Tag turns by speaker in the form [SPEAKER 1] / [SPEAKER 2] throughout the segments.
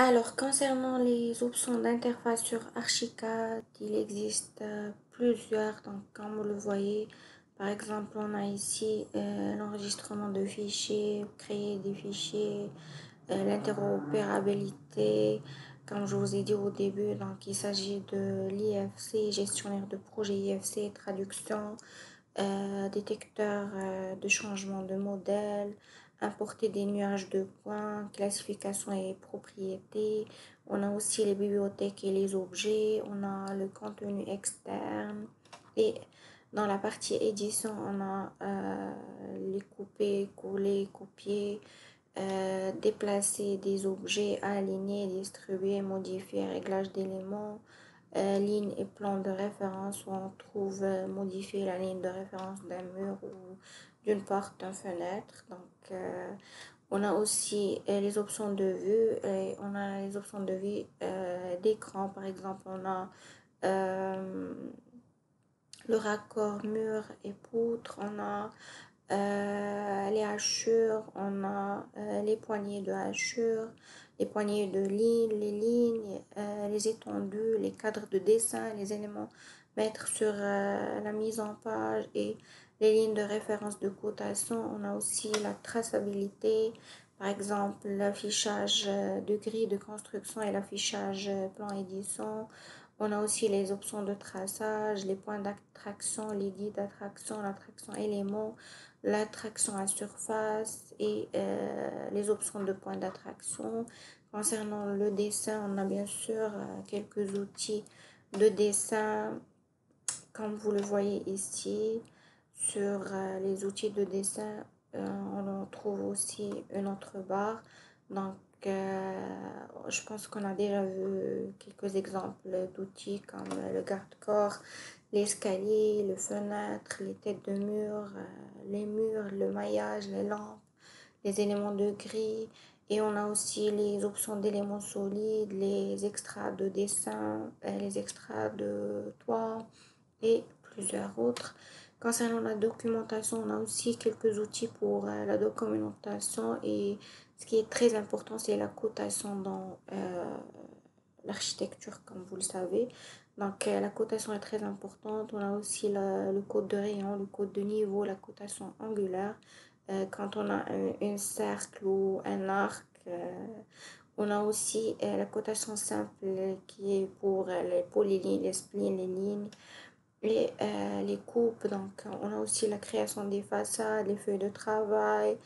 [SPEAKER 1] Alors, concernant les options d'interface sur Archicad, il existe plusieurs. Donc, comme vous le voyez, par exemple, on a ici l'enregistrement de fichiers, créer des fichiers, l'interopérabilité. Comme je vous ai dit au début, donc il s'agit de l'IFC, gestionnaire de projet IFC, traduction, détecteur de changement de modèle, importer des nuages de points, classification et propriétés. On a aussi les bibliothèques et les objets. On a le contenu externe. Et dans la partie édition, on a les couper, coller, copier, déplacer des objets, aligner, distribuer, modifier, réglage d'éléments, ligne et plan de référence où on trouve modifier la ligne de référence d'un mur ou d'une porte, d'une fenêtre. Donc, on a aussi les options de vue et on a les options de vue d'écran. Par exemple, on a euh, le raccord mur et poutre, on a les hachures, on a les poignées de hachures, les poignées de lignes, les étendues, les cadres de dessin, les éléments mettre sur la mise en page et les lignes de référence de cotation. On a aussi la traçabilité, par exemple l'affichage de grille de construction et l'affichage plan édition. On a aussi les options de traçage, les points d'attraction, les guides d'attraction, l'attraction éléments, l'attraction à surface et les options de points d'attraction. Concernant le dessin, on a bien sûr quelques outils de dessin, comme vous le voyez ici. Sur les outils de dessin, on en trouve aussi une autre barre. Donc, je pense qu'on a déjà vu quelques exemples d'outils comme le garde-corps, l'escalier, les fenêtres, les têtes de mur, les murs, le maillage, les lampes, les éléments de grille. Et on a aussi les options d'éléments solides, les extras de dessin, les extras de toit et plusieurs autres. Concernant la documentation, on a aussi quelques outils pour la documentation et ce qui est très important, c'est la cotation dans l'architecture, comme vous le savez. Donc, la cotation est très importante. On a aussi le code de rayon, le code de niveau, la cotation angulaire. Quand on a un cercle ou un arc, on a aussi la cotation simple qui est pour les polylignes, les splines, les lignes et les coupes. Donc, on a aussi la création des façades, les feuilles de travail,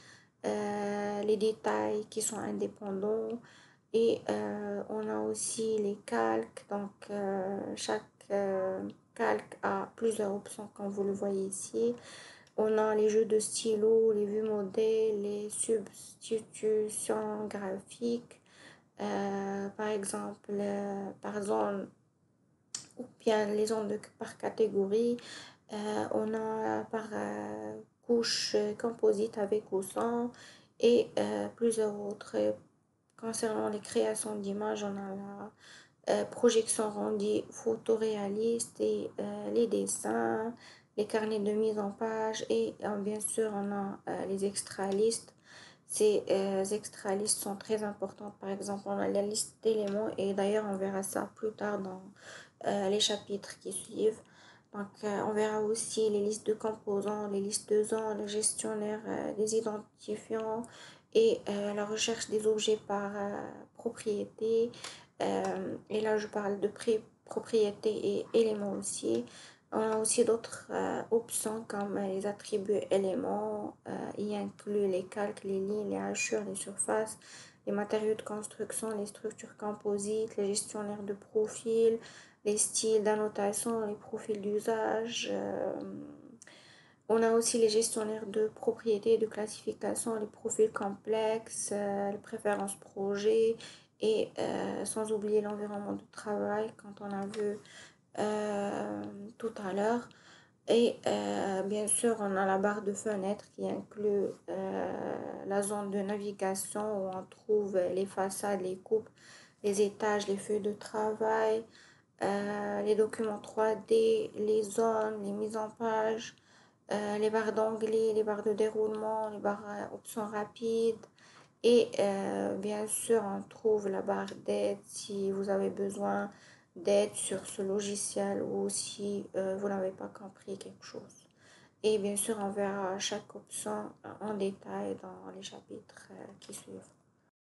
[SPEAKER 1] les détails qui sont indépendants. Et on a aussi les calques. Donc, chaque calque a plusieurs options, comme vous le voyez ici. On a les jeux de stylo, les vues modèles, les substitutions graphiques. Par exemple, par zone ou bien les zones par catégorie. On a par couche composite avec ou sans et plusieurs autres. Concernant les créations d'images, on a la projection rendue photoréaliste et les dessins, les carnets de mise en page et bien sûr on a les extra listes. Ces extra listes sont très importantes. Par exemple, on a la liste d'éléments et d'ailleurs on verra ça plus tard dans les chapitres qui suivent. Donc, on verra aussi les listes de composants, les listes de zones, le gestionnaire des identifiants et la recherche des objets par propriété. Et là, je parle de propriété et éléments aussi. On a aussi d'autres options comme les attributs éléments. Y inclut les calques, les lignes, les hachures, les surfaces, les matériaux de construction, les structures composites, les gestionnaires de profil, les styles d'annotation, les profils d'usage. On a aussi les gestionnaires de propriété et de classification, les profils complexes, les préférences projet et sans oublier l'environnement de travail quand on a vu tout à l'heure. Et bien sûr, on a la barre de fenêtre qui inclut la zone de navigation où on trouve les façades, les coupes, les étages, les feuilles de travail, les documents 3D, les zones, les mises en page, les barres d'onglet, les barres de déroulement, les barres options rapides Et bien sûr, on trouve la barre d'aide si vous avez besoin d'aide sur ce logiciel ou si vous n'avez pas compris quelque chose. Et bien sûr, on verra chaque option en détail dans les chapitres qui suivent.